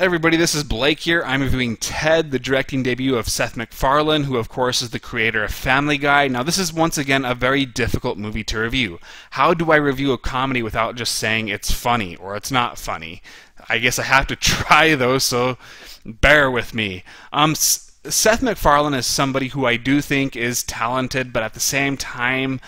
Everybody, this is Blake here. I'm reviewing Ted, the directing debut of Seth MacFarlane, who of course is the creator of Family Guy. Now this is once again a very difficult movie to review. How do I review a comedy without just saying it's funny or it's not funny? I guess I have to try though, so bear with me. Seth MacFarlane is somebody who I do think is talented, but at the same time,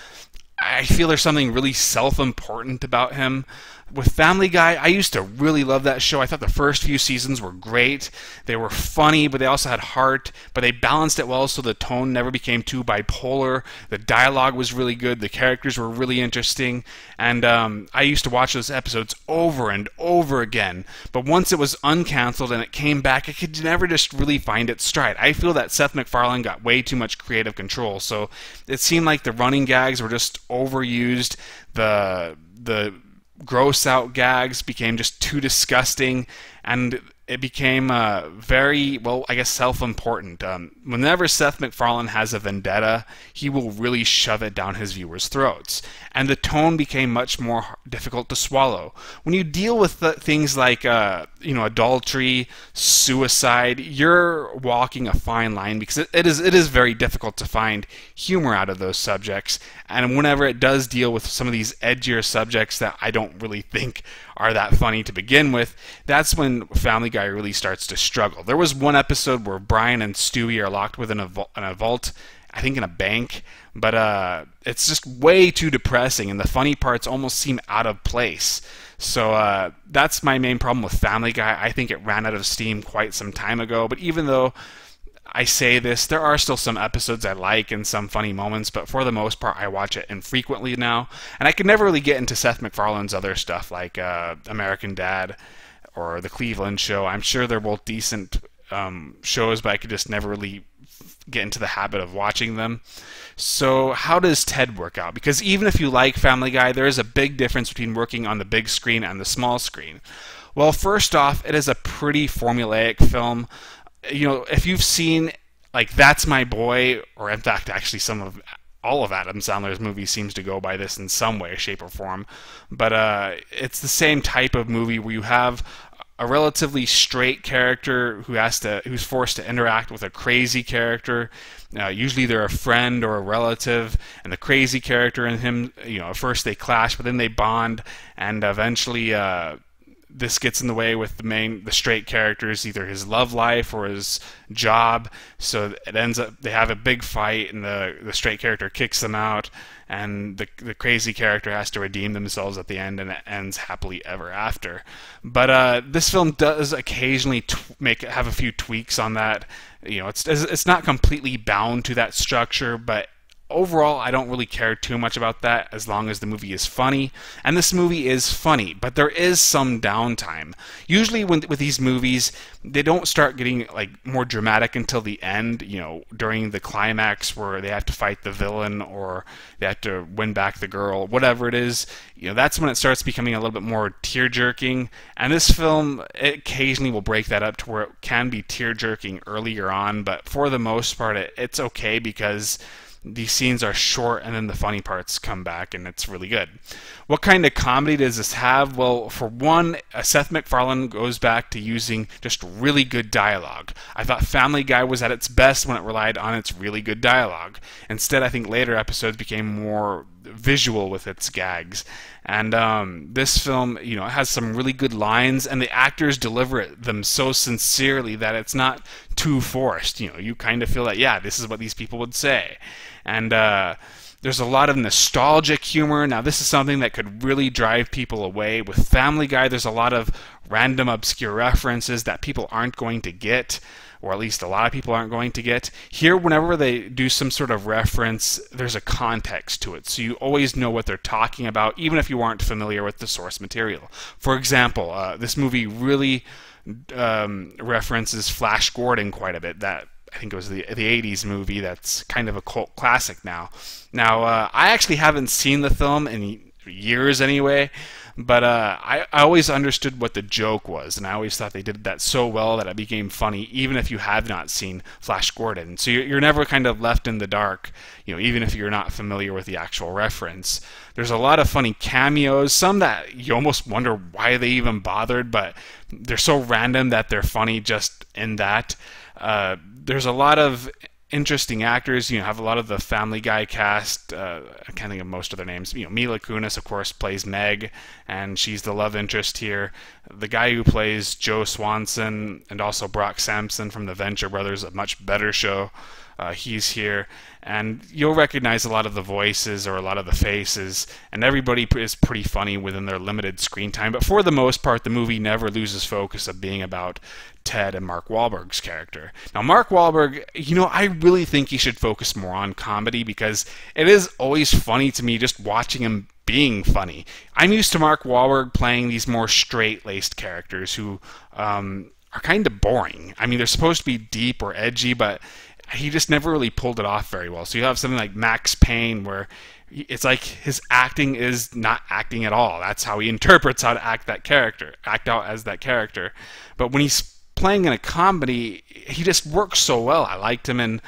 I feel there's something really self-important about him. With Family Guy, I used to really love that show. I thought the first few seasons were great. They were funny, but they also had heart, but they balanced it well so the tone never became too bipolar. The dialogue was really good. The characters were really interesting, and I used to watch those episodes over and over again. But once it was uncanceled and it came back, I could never just really find its stride. I feel that Seth MacFarlane got way too much creative control, so it seemed like the running gags were just overused. The gross out gags became just too disgusting, and it became very, well, I guess self-important. Whenever Seth MacFarlane has a vendetta, he will really shove it down his viewers' throats. And the tone became much more difficult to swallow. When you deal with things like, adultery, suicide, you're walking a fine line because it is very difficult to find humor out of those subjects. And whenever it does deal with some of these edgier subjects that I don't really think are that funny to begin with, that's when Family Guy really starts to struggle. There was one episode where Brian and Stewie are locked within a vault, I think in a bank, but it's just way too depressing, and the funny parts almost seem out of place. So that's my main problem with Family Guy. I think it ran out of steam quite some time ago, but even though I say this, there are still some episodes I like and some funny moments, but for the most part I watch it infrequently now, and I could never really get into Seth MacFarlane's other stuff like American Dad or The Cleveland Show. I'm sure they're both decent shows, but I could just never really get into the habit of watching them. So how does Ted work out? Because even if you like Family Guy, there is a big difference between working on the big screen and the small screen. Well, first off, it is a pretty formulaic film. You know, if you've seen like That's My Boy, or in fact actually all of Adam Sandler's movies seems to go by this in some way, shape, or form. But it's the same type of movie where you have a relatively straight character who's forced to interact with a crazy character. Usually they're a friend or a relative, and the crazy character and him, at first they clash, but then they bond, and eventually this gets in the way with the straight character's either his love life or his job. So it ends up they have a big fight, and the straight character kicks them out, and the crazy character has to redeem themselves at the end, and it ends happily ever after. But this film does occasionally have a few tweaks on that. It's not completely bound to that structure, but overall, I don't really care too much about that as long as the movie is funny. And this movie is funny, but there is some downtime. Usually with these movies, they don't start getting more dramatic until the end, during the climax where they have to fight the villain or they have to win back the girl, whatever it is. That's when it starts becoming a little bit more tear-jerking. And this film, it occasionally will break that up to where it can be tear-jerking earlier on, but for the most part, it's okay because these scenes are short and then the funny parts come back and it's really good. What kind of comedy does this have? Well, for one, Seth MacFarlane goes back to using just really good dialogue. I thought Family Guy was at its best when it relied on its really good dialogue. Instead, I think later episodes became more visual with its gags. And this film, it has some really good lines, and the actors deliver them so sincerely that it's not too forced. You kind of feel that, yeah, this is what these people would say. And there's a lot of nostalgic humor. Now, this is something that could really drive people away. With Family Guy, there's a lot of random obscure references that people aren't going to get, or at least a lot of people aren't going to get. Here, whenever they do some sort of reference, there's a context to it, so you always know what they're talking about, even if you aren't familiar with the source material. For example, this movie really references Flash Gordon quite a bit. That I think it was the 80s movie that's kind of a cult classic now. Now, I actually haven't seen the film in years anyway, But I always understood what the joke was, and I always thought they did that so well that it became funny, even if you have not seen Flash Gordon. So you're never kind of left in the dark, even if you're not familiar with the actual reference. There's a lot of funny cameos, some that you almost wonder why they even bothered, but they're so random that they're funny just in that. There's a lot of interesting actors. You have a lot of the Family Guy cast. I can't think of most of their names. Mila Kunis, of course, plays Meg, and she's the love interest here. The guy who plays Joe Swanson and also Brock Sampson from the Venture Brothers, a much better show. He's here, and you'll recognize a lot of the voices or a lot of the faces, and everybody is pretty funny within their limited screen time. But for the most part, the movie never loses focus of being about Ted and Mark Wahlberg's character. Now, Mark Wahlberg, I really think he should focus more on comedy, because it is always funny to me just watching him being funny. I'm used to Mark Wahlberg playing these more straight-laced characters who are kind of boring. I mean, they're supposed to be deep or edgy, but he just never really pulled it off very well. So you have something like Max Payne, where it's like his acting is not acting at all. That's how he interprets how to act out as that character. But when he's playing in a comedy, he just works so well. I liked him in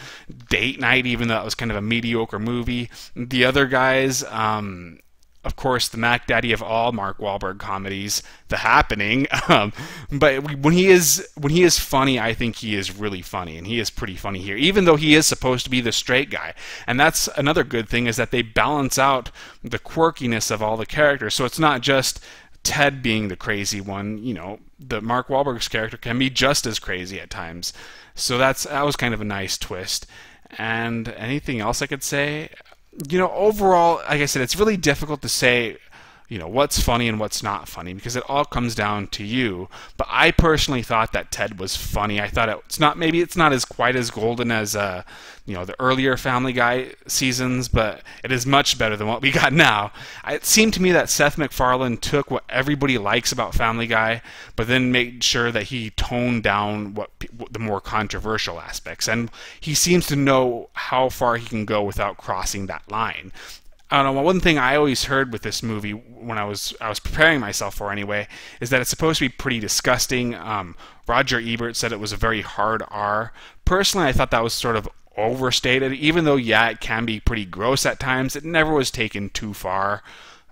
Date Night, even though it was kind of a mediocre movie. The other guys, of course, the Mac Daddy of all Mark Wahlberg comedies, The Happening. But when he is funny, I think he is really funny, and he is pretty funny here, even though he is supposed to be the straight guy. And that's another good thing, is that they balance out the quirkiness of all the characters. So it's not just Ted being the crazy one. The Mark Wahlberg's character can be just as crazy at times. So that was kind of a nice twist. And anything else I could say? Overall, like I said, it's really difficult to say, what's funny and what's not funny, because it all comes down to you. But I personally thought that Ted was funny. I thought it's not as quite as golden as the earlier Family Guy seasons, but it is much better than what we got now. It seemed to me that Seth MacFarlane took what everybody likes about Family Guy, but then made sure that he toned down the more controversial aspects, and he seems to know how far he can go without crossing that line. I don't know. One thing I always heard with this movie, when I was preparing myself for anyway, is that it's supposed to be pretty disgusting. Roger Ebert said it was a very hard R. Personally, I thought that was sort of overstated. Even though, yeah, it can be pretty gross at times, it never was taken too far.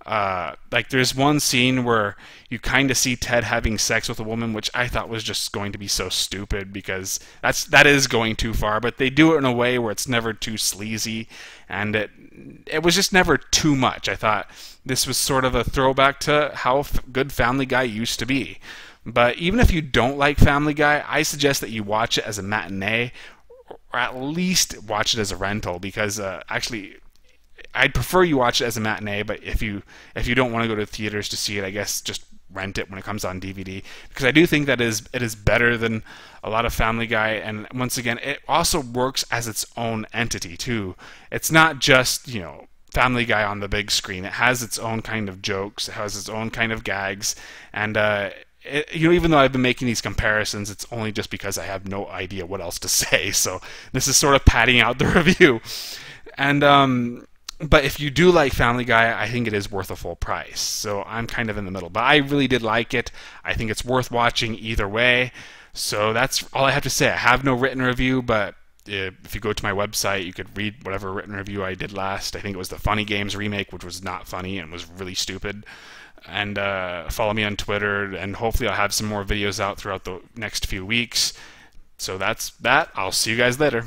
Like there's one scene where you kind of see Ted having sex with a woman, which I thought was just going to be so stupid, because that is going too far. But they do it in a way where it's never too sleazy, and it was just never too much. I thought this was sort of a throwback to how good Family Guy used to be. But even if you don't like Family Guy, I suggest that you watch it as a matinee, or at least watch it as a rental, because actually I'd prefer you watch it as a matinee. But if you don't want to go to theaters to see it, I guess just rent it when it comes on DVD, because I do think that it is better than a lot of Family Guy. And once again, it also works as its own entity too. It's not just Family Guy on the big screen. It has its own kind of jokes. It has its own kind of gags, and even though I've been making these comparisons, it's only just because I have no idea what else to say. So this is sort of padding out the review. And but if you do like Family Guy, I think it is worth a full price. So I'm kind of in the middle. But I really did like it. I think it's worth watching either way. So that's all I have to say. I have no written review, but if you go to my website, you could read whatever written review I did last. I think it was the Funny Games remake, which was not funny and was really stupid. And follow me on Twitter, and hopefully I'll have some more videos out throughout the next few weeks. So that's that. I'll see you guys later.